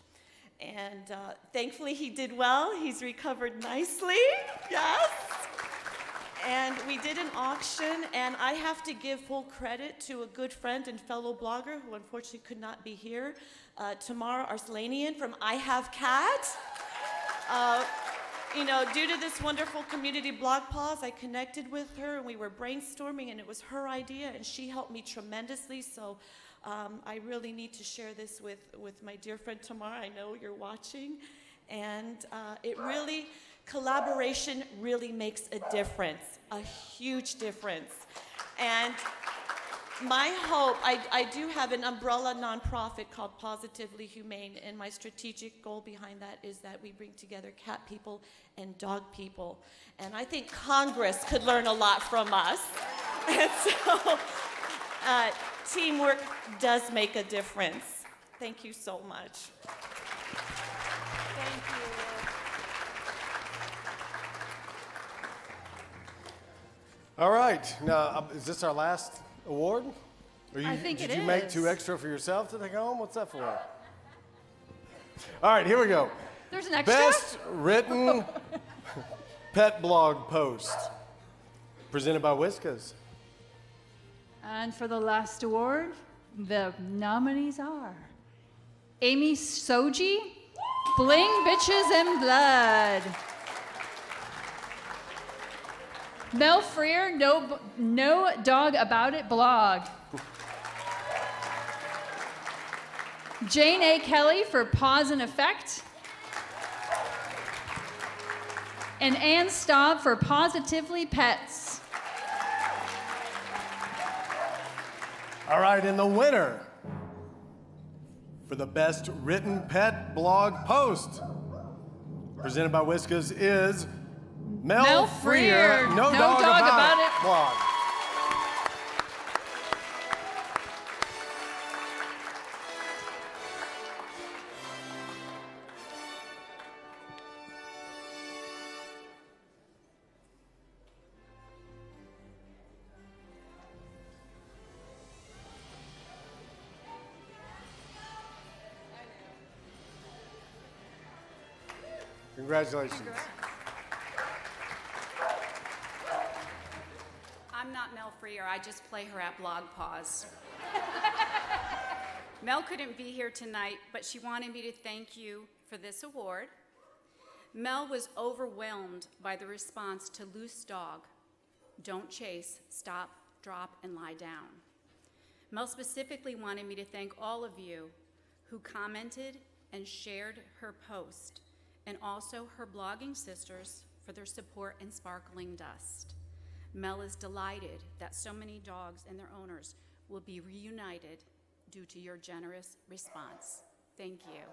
And thankfully he did well. He's recovered nicely, yes. And we did an auction, and I have to give full credit to a good friend and fellow blogger who unfortunately could not be here, Tamara Arslanian from I Have Cat. You know, due to this wonderful community BlogPaws, I connected with her, and we were brainstorming, and it was her idea, and she helped me tremendously, so I really need to share this with my dear friend Tamara. I know you're watching, and collaboration really makes a difference, a huge difference. And my hope, I do have an umbrella nonprofit called Positively Humane, and my strategic goal behind that is that we bring together cat people and dog people. And I think Congress could learn a lot from us. And so teamwork does make a difference. Thank you so much. Thank you. All right. Now, is this our last award? I think it Did you make is. 2 extra for yourself to take home? What's that for? All right, here we go. There's an extra? Best written pet blog post, presented by Whiskas. And for the last award, the nominees are Amy Soji, Bling Bitches and Blood. Mel Freer, No Dog About It blog. Jane A. Kelly for Pause and Effect. And Ann Staub for Positively Pets. All right, and the winner for the best written pet blog post, presented by Whiskas, is Mel Freer, No Dog About It blog. Congratulations. I'm not Mel Freer, I just play her at BlogPaws. Mel couldn't be here tonight, but she wanted me to thank you for this award. Mel was overwhelmed by the response to Loose Dog, Don't Chase, Stop, Drop, and Lie Down. Mel specifically wanted me to thank all of you who commented and shared her post, and also her blogging sisters for their support in Sparkling Dust. Mel is delighted that so many dogs and their owners will be reunited due to your generous response. Thank you.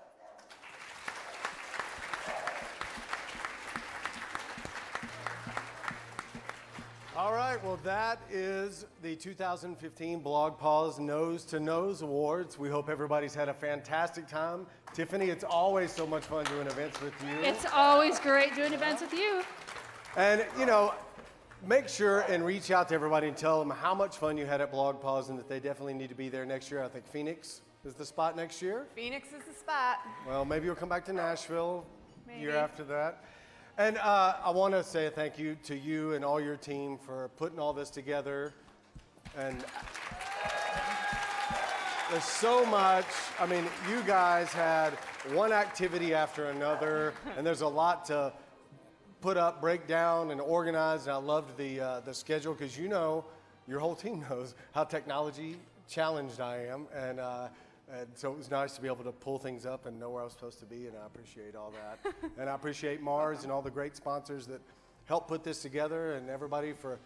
All right, well, that is the 2015 BlogPaws Nose to Nose Awards. We hope everybody's had a fantastic time. Tiffany, it's always so much fun doing events with you. It's always great doing events with you. And, you know, make sure and reach out to everybody and tell them how much fun you had at BlogPaws and that they definitely need to be there next year. I think Phoenix is the spot next year. Phoenix is the spot. Well, maybe you'll come back to Nashville Maybe. year after that. And I want to say thank you to you and all your team for putting all this together. And there's so much. I mean, you guys had one activity after another, and there's a lot to put up, break down, and organize. And I loved the schedule because you know, your whole team knows how technology challenged I am. And so it was nice to be able to pull things up and know where I was supposed to be, and I appreciate all that. And I appreciate Mars and all the great sponsors that helped put this together, and everybody for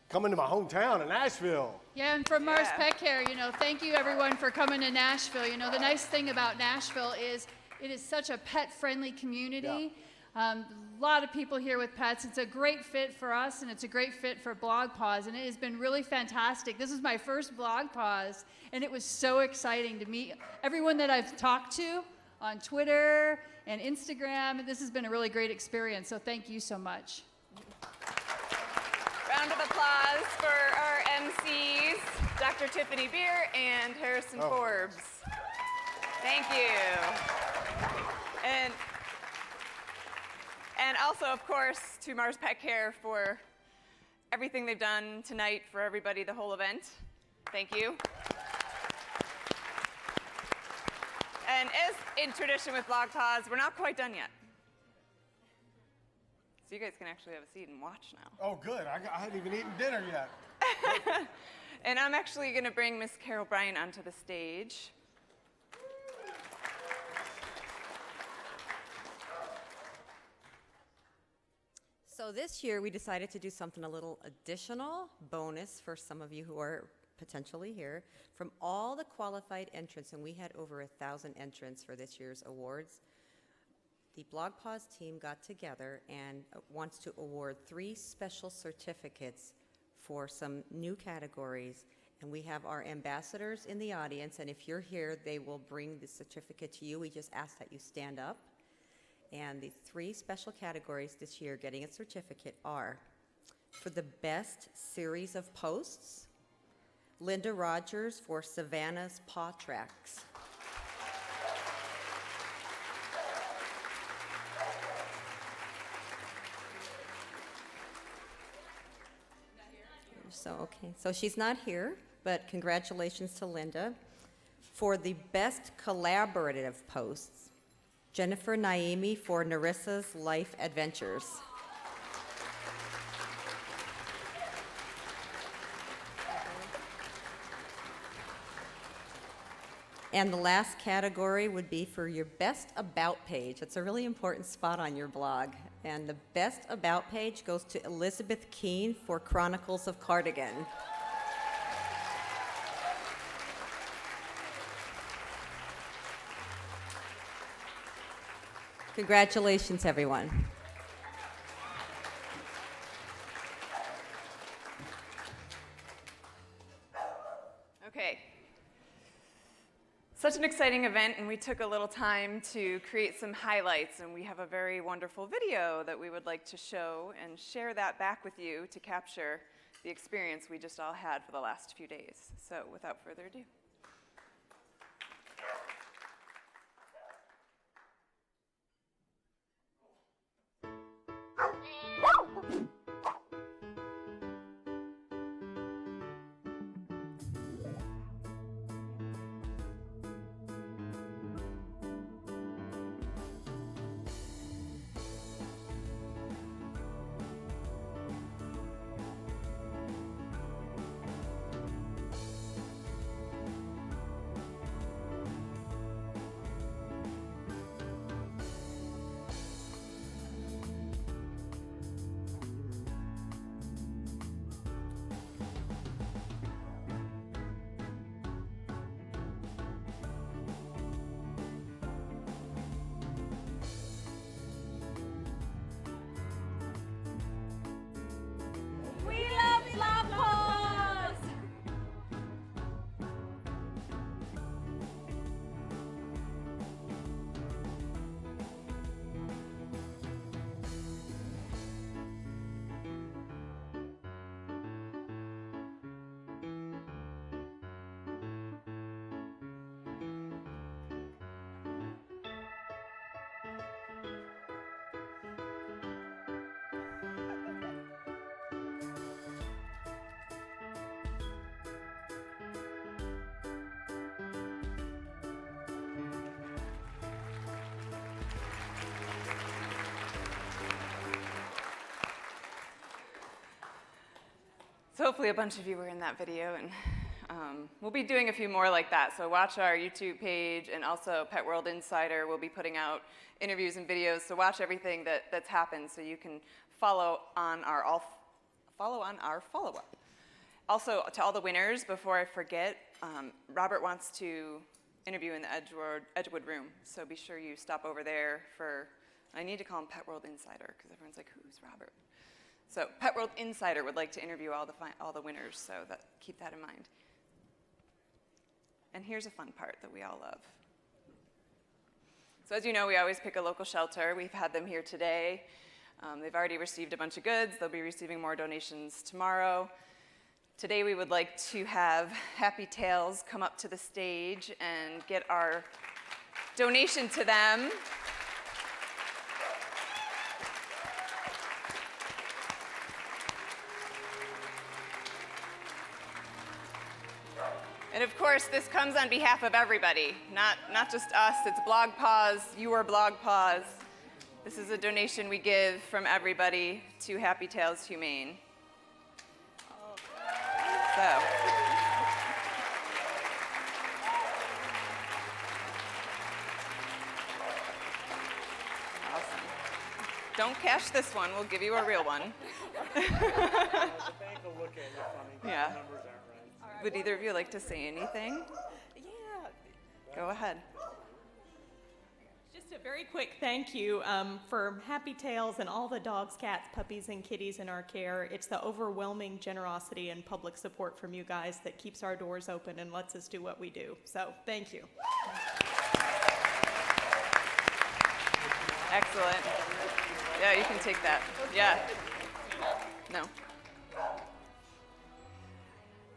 coming to my hometown in Nashville. Yeah, and from Mars Petcare, you know, thank you everyone for coming to Nashville. You know, the nice thing about Nashville is it is such a pet-friendly community. A lot of people here with pets. It's a great fit for us, and it's a great fit for BlogPaws, and it has been really fantastic. This is my first BlogPaws, and it was so exciting to meet everyone that I've talked to on Twitter and Instagram. This has been a really great experience, so thank you so much. Round of applause for our MCs, Dr. Tiffany Beer and Harrison Forbes. Thank you. And also, of course, to Mars Petcare for everything they've done tonight for everybody, the whole event. Thank you. And as in tradition with BlogPaws, we're not quite done yet. So you guys can actually have a seat and watch now. Oh, good. I hadn't even eaten dinner yet. And I'm actually going to bring Miss Carol Bryan onto the stage. So this year we decided to do something a little additional bonus for some of you who are potentially here. From all the qualified entrants, and we had over 1,000 entrants for this year's awards, the BlogPaws team got together and wants to award 3 special certificates for some new categories. And we have our ambassadors in the audience, and if you're here, they will bring the certificate to you. We just ask that you stand up. And the 3 special categories this year getting a certificate are, for the best series of posts, Linda Rogers for Savannah's Paw Tracks. So she's not here, but congratulations to Linda. For the best collaborative posts, Jennifer Naimi for Narissa's Life Adventures. And the last category would be for your best about page. It's a really important spot on your blog. And the best about page goes to Elizabeth Keene for Chronicles of Cardigan. Congratulations, everyone. Okay. Such an exciting event, and we took a little time to create some highlights, and we have a very wonderful video that we would like to show and share that back with you to capture the experience we just all had for the last few days. So without further ado. So hopefully a bunch of you were in that video, and we'll be doing a few more like that. So watch our YouTube page, and also Pet World Insider will be putting out interviews and videos. So watch everything that's happened, so you can follow on our follow-up. Also, to all the winners, before I forget, Robert wants to interview in the Edgewood room. So be sure you stop over there for. I need to call him Pet World Insider because everyone's like, "Who's Robert?" So Pet World Insider would like to interview all the winners, so keep that in mind. And here's a fun part that we all love. So as you know, we always pick a local shelter. We've had them here today. They've already received a bunch of goods. They'll be receiving more donations tomorrow. Today we would like to have Happy Tails come up to the stage and get our donation to them. And of course, this comes on behalf of everybody, not just us. It's BlogPaws, your BlogPaws. This is a donation we give from everybody to Happy Tails Humane. So. Awesome. Don't cash this one. We'll give you a real one. Yeah. Would either of you like to say anything? Yeah. Go ahead. Just a very quick thank you for Happy Tails and all the dogs, cats, puppies, and kitties in our care. It's the overwhelming generosity and public support from you guys that keeps our doors open and lets us do what we do. So thank you. Excellent. Yeah, you can take that. Yeah. No.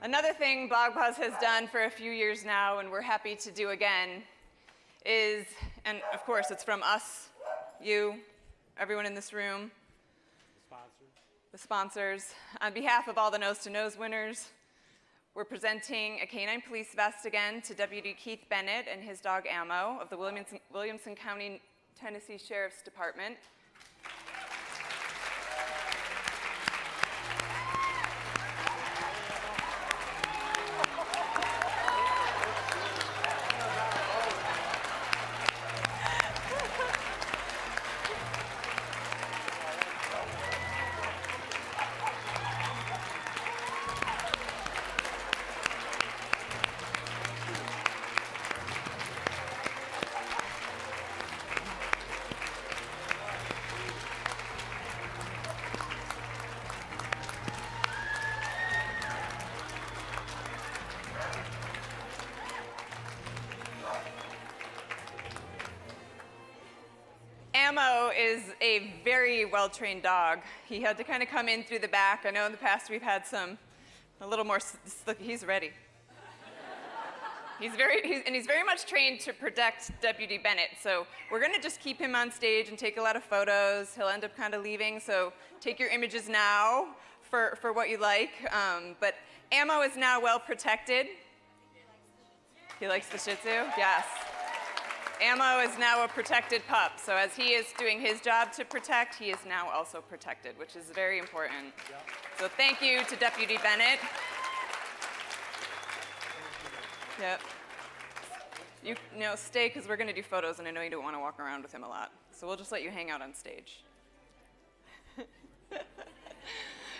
Another thing BlogPaws has done for a few years now, and we're happy to do again, is, and of course it's from us, you, everyone in this room, the sponsors. On behalf of all the Nose to Nose winners, we're presenting a canine police vest again to Deputy Keith Bennett and his dog Ammo of the Williamson County, Tennessee Sheriff's Department. Ammo is a very well-trained dog. He had to kind of come in through the back. I know in the past we've had a little more, look, he's ready. He's very much trained to protect Deputy Bennett. So we're going to just keep him on stage and take a lot of photos. He'll end up kind of leaving, so take your images now for what you like. But Ammo is now well protected. He likes the Shih Tzu? Yes. Ammo is now a protected pup, so as he is doing his job to protect, he is now also protected, which is very important. Yep. So thank you to Deputy Bennett. Yep. You know, stay, because we're going to do photos, and I know you don't want to walk around with him a lot, so we'll just let you hang out on stage.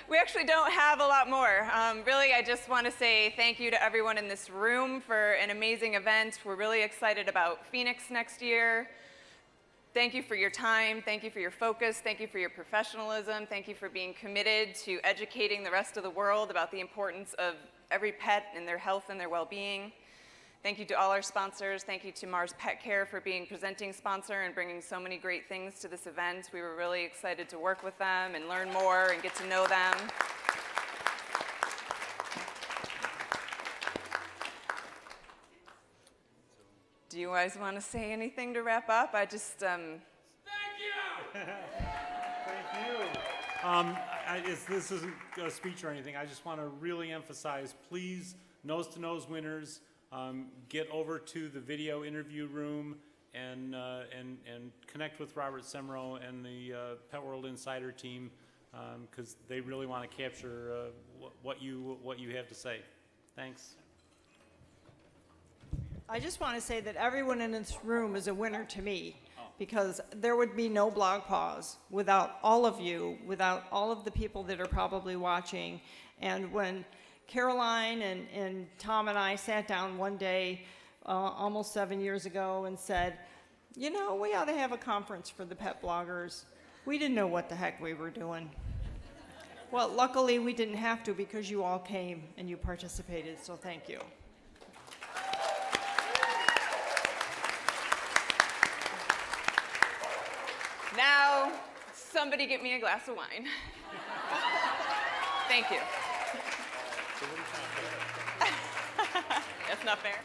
We actually don't have a lot more. Really, I just want to say thank you to everyone in this room for an amazing event. We're really excited about Phoenix next year. Thank you for your time. Thank you for your focus. Thank you for your professionalism. Thank you for being committed to educating the rest of the world about the importance of every pet and their health and their well-being. Thank you to all our sponsors. Thank you to Mars Petcare for being presenting sponsor and bringing so many great things to this event. We were really excited to work with them and learn more and get to know them. Do you guys want to say anything to wrap up? I just, Thank you! Thank you. This isn't a speech or anything. I just want to really emphasize, please, nose-to-nose winners, get over to the video interview room and connect with Robert Semro and the Pet World Insider team. because they really want to capture what you have to say. Thanks. I just want to say that everyone in this room is a winner to me, because there would be no BlogPaws without all of you, without all of the people that are probably watching. And when Caroline and Tom and I sat down one day almost 7 years ago and said, you know, we ought to have a conference for the pet bloggers. We didn't know what the heck we were doing. Well, luckily we didn't have to, because you all came and you participated, so thank you. Now, somebody get me a glass of wine. Thank you. That's not fair.